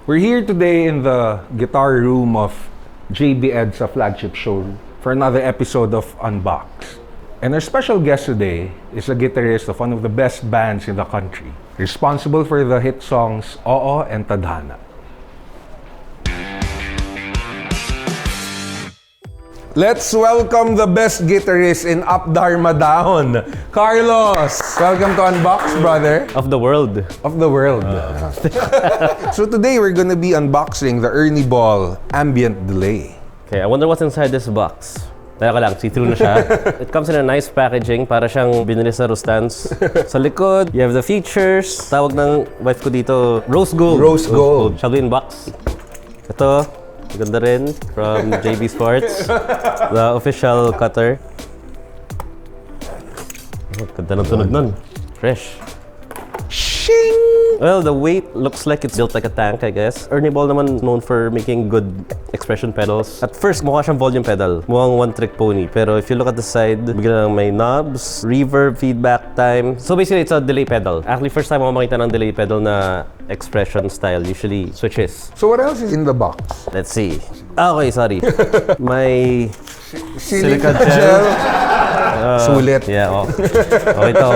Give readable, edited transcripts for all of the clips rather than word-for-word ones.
We're here today in the guitar room of JB Ed's flagship show for another episode of Unboxed. And our special guest today is a guitarist of one of the best bands in the country, responsible for the hit songs Oo and Tanada. Let's welcome the best guitarist in Up Dharma Down, Carlos! Welcome to Unboxed, brother. Of the world. Of the world. So today we're gonna be unboxing the Ernie Ball Ambient Delay. Okay, I wonder what's inside this box. Teka lang, see-through na siya. It comes in a nice packaging, para siyang binili sa Rustans. Sa likod, you have the features. Tawag ng wife ko dito, Rose Gold. Rose Gold. Shall we unbox? Ito, maganda rin, from JB Sports. The official cutter. Oh, ganda ng tunog nun. Fresh. Shing! Well, the weight looks like it's built like a tank, I guess. Ernie Ball naman known for making good expression pedals. At first, mukha siyang volume pedal. Mukhang one-trick pony. Pero if you look at the side, bigla lang may knobs, reverb, feedback time. So basically, it's a delay pedal. Actually, first time ako makita ng delay pedal na expression style. Usually, switches. So what else is in the box? Let's see. Okay, sorry. My Silica gel. Sulit. Yeah, ito.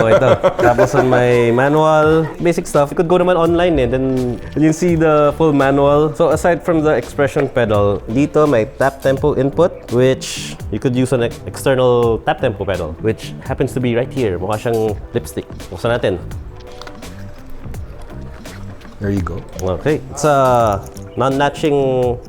Tapos on my manual, basic stuff. You could go naman online then you see the full manual. So aside from the expression pedal, dito may tap tempo input, which you could use an external tap tempo pedal, which happens to be right here. Mukha siyang lipstick. Buksan natin. There you go. Okay. It's a non-latching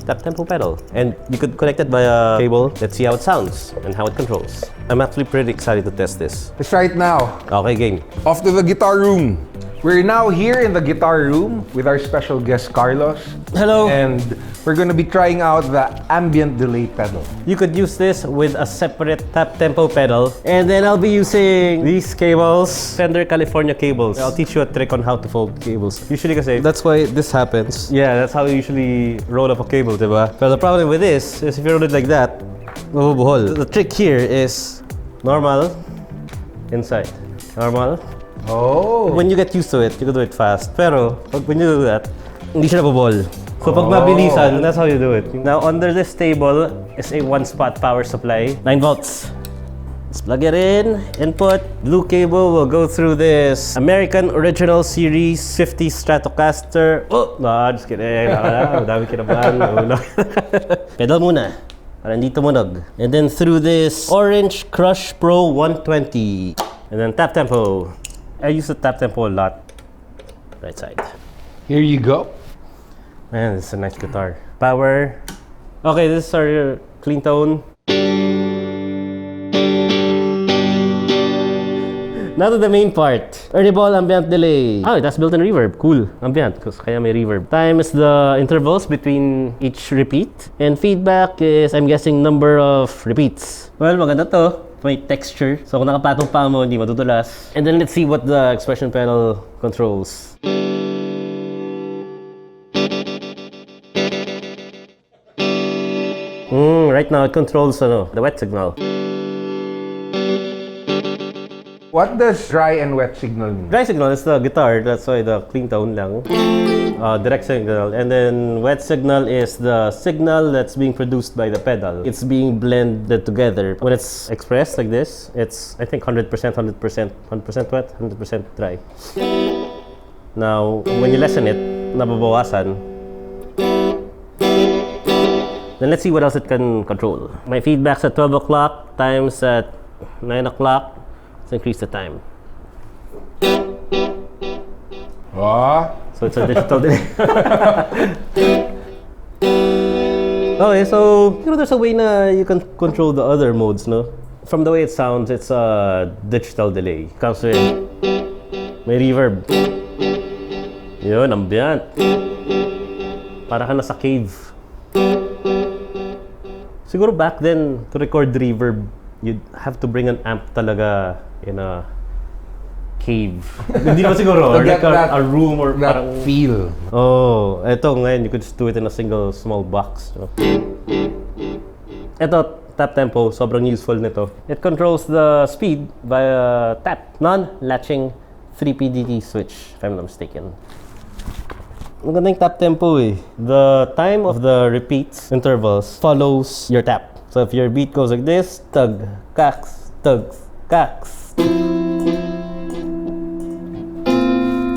tap tempo pedal, and you could connect it via cable. Let's see how it sounds and how it controls. I'm actually pretty excited to test this. Let's try it now. Okay, game. Off to the guitar room. We're now here in the guitar room with our special guest Carlos. Hello. And we're gonna be trying out the ambient delay pedal. You could use this with a separate tap tempo pedal, and then I'll be using these cables, Fender California cables. I'll teach you a trick on how to fold cables. Usually kasi that's why this happens. Yeah, that's how you usually roll up a cable, diba? But the problem with this is if you roll it like that, mabubuhol. The trick here is normal, inside. Normal. Oh. When you get used to it, you can do it fast. Pero when you do that, hindi siya nabobol. So pag mabilisan, that's how you do it. Now under this table is a one-spot power supply, 9 volts. Let's plug it in, input. Blue cable will go through this American Original Series 50 Stratocaster. Oh, no, just kidding. Madami kinabahan. Pedal muna, para hindi tumunog. And then through this Orange Crush Pro 120. And then tap tempo. I use the tap tempo a lot. Right side. Here you go. Man, this is a nice guitar. Power. Okay, this is our clean tone. Now to the main part. Ernie Ball Ambient Delay. Oh, that's built-in reverb. Cool. Ambient, because kaya may reverb. Time is the intervals between each repeat. And feedback is, I'm guessing, number of repeats. Well, maganda to. May texture. So kung nakapatong pa mo, hindi matutulas. And then let's see what the expression pedal controls. Right now it controls the wet signal. What does dry and wet signal mean? Dry signal is the guitar, that's why the clean tone lang. Direct signal. And then wet signal is the signal that's being produced by the pedal. It's being blended together. When it's expressed like this, it's I think 100% wet, 100% dry. Now, when you lessen it, nababawasan. Then let's see what else it can control. My feedback's at 12 o'clock, time's at 9 o'clock. Let's increase the time. So it's a digital delay. Okay, so there's a way na you can control the other modes, no? From the way it sounds, it's a digital delay. Comes with may reverb. Yun, ambient. Para ka nasa cave. Siguro back then, to record reverb, you'd have to bring an amp talaga in a cave. Hindi naman siguro, or like a room or that parang feel. Oh, eto ngayon, you could just do it in a single small box. So. Eto, tap tempo, sobrang useful nito. It controls the speed via tap, non-latching 3PDT switch, if I'm not mistaken. maganda yung tap tempo eh. The time of the repeats, intervals, follows your tap. So if your beat goes like this, tug, kax, kax.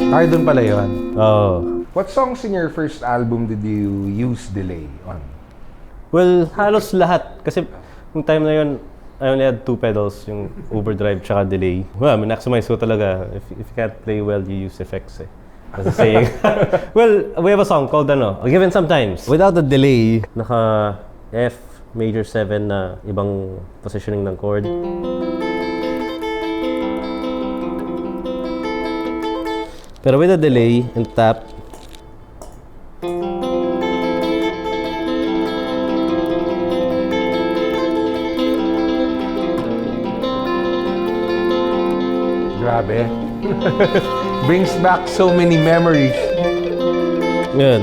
Ay, doon pala yun. Oh. What songs in your first album did you use delay on? Well, halos lahat. Kasi yung time na yun, I only had 2 pedals, yung overdrive tsaka delay. Well, maximize ko talaga. If you can't play well, you use effects eh. As a saying. Well, we have a song called Given Sometimes. Without the delay, naka F major 7 na ibang positioning ng chord. Pero with a delay and tap, Grabe. Brings back so many memories. yun.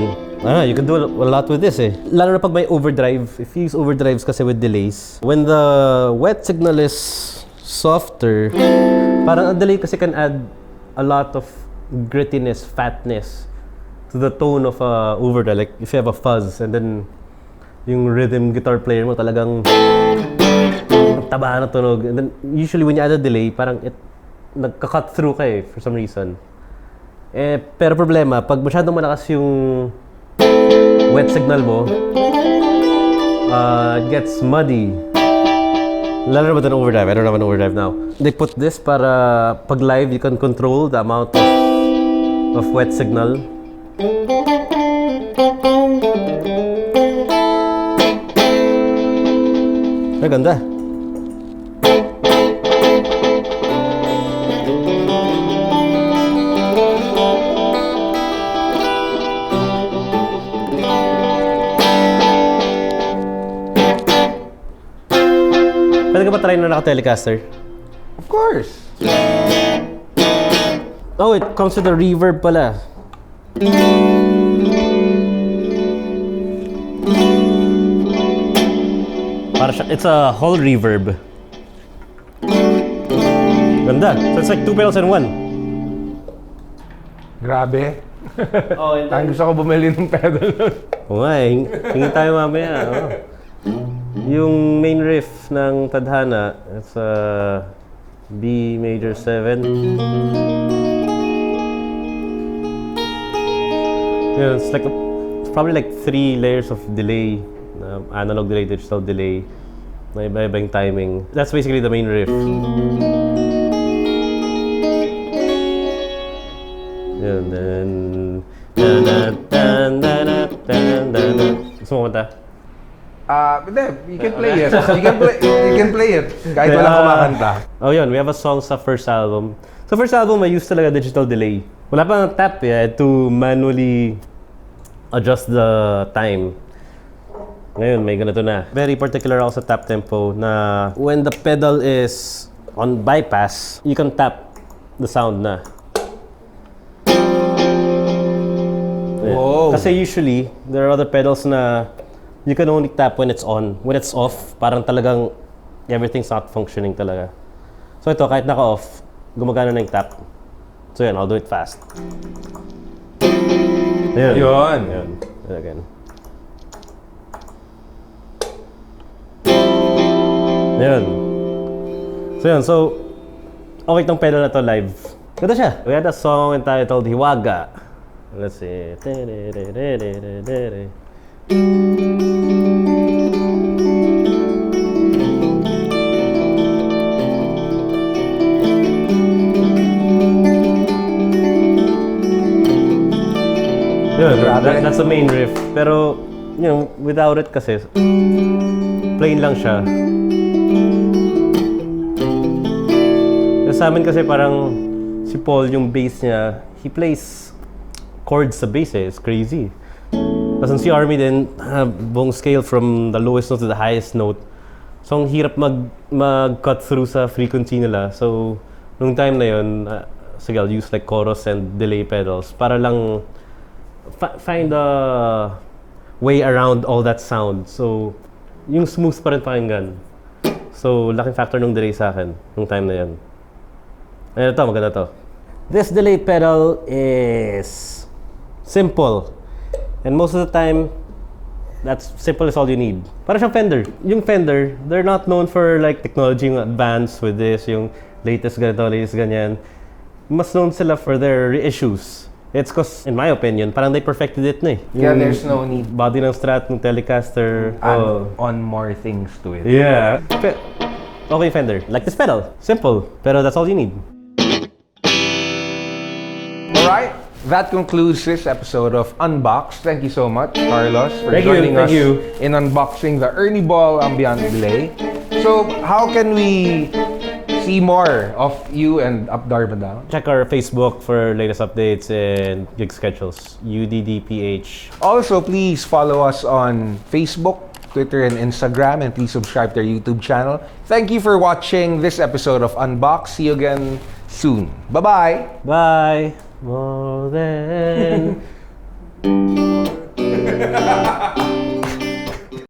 You can do a lot with this eh. Lalo na pag may overdrive. If you use overdrives kasi with delays, when the wet signal is softer, parang a delay kasi can add a lot of grittiness, fatness to the tone of a overdrive. Like if you have a fuzz and then yung rhythm guitar player mo talagang taba na tunog. And then usually when you add a delay, parang nagka-cut through ka eh for some reason. Pero problema, pag masyadong malakas yung wet signal mo, it gets muddy. Lalo na ba ito ng overdrive? I don't have an overdrive now. They put this para pag live, you can control the amount of wet signal. Ay, ganda. Pwede ka ba try na naka-telecaster? Of course. Oh, it comes with a reverb pala. It's a hall reverb. Ganda. So it's like 2 pedals in 1. Grabe. Oh, and Ang gusto ko bumili ng pedal nun. Oo nga eh. Hingi tayo mamaya. Oh. Yung main riff ng Tadhana, it's a B major 7. Yeah, it's probably like 3 layers of delay. Analog delay, digital delay. May iba-ibang timing. That's basically the main riff. And then... Gusto mo kumanta? Hindi, you can play it. You can play it. Kahit walang kumakanta. Oh yun, we have a song sa first album. Sa first album, I used talaga digital delay. Wala pang tap eh. I had to manually adjust the time. Ngayon, may ganito na. Very particular ako sa tap tempo na when the pedal is on bypass, you can tap the sound na. Whoa. Kasi usually, there are other pedals na you can only tap when it's on. When it's off, parang talagang everything's not functioning talaga. So ito, kahit naka-off, gumagana na yung tap. So yan, I'll do it fast. Ayun. Yun. Ayun. Again. Ayun. So yun, so okay tong pedal na to live. Ganda siya. We had a song entitled Hiwaga. Let's see. That's the main riff. Pero, you know, without it kasi, plain lang siya. Sa amin kasi parang si Paul, yung bass niya, he plays chords sa bass eh. It's crazy. Tapos si Army din, buong scale from the lowest note to the highest note. So, ang hirap mag-cut through sa frequency nila. So, nung time na yun, sige, I'll use like chorus and delay pedals para lang find a way around all that sound. So, yung smooth pa rin pakinggan. So, laking factor nung delay sa akin nung time na yun. Ayun, ito, maganda to. This delay pedal is simple. And most of the time, that's simple is all you need. Para siyang Fender. Yung Fender, they're not known for like technology yung advanced with this, yung latest ganito, latest ganyan. Mas known sila for their reissues. It's cause, in my opinion, parang they perfected it na eh. Yeah, there's no need Body ng Strat, ng Telecaster. on more things to it. Yeah. Okay, Fender. Like this pedal. Simple. Pero that's all you need. Alright, that concludes this episode of Unboxed. Thank you so much, Carlos, for Thank you, joining thank us you. in unboxing the Ernie Ball Ambient Delay. So, how can we see more of you and Up Darbadown? Check our Facebook for latest updates and gig schedules. UDDPH. Also, please follow us on Facebook, Twitter, and Instagram, and please subscribe to our YouTube channel. Thank you for watching this episode of Unboxed. See you again soon. Bye-bye! Bye! More than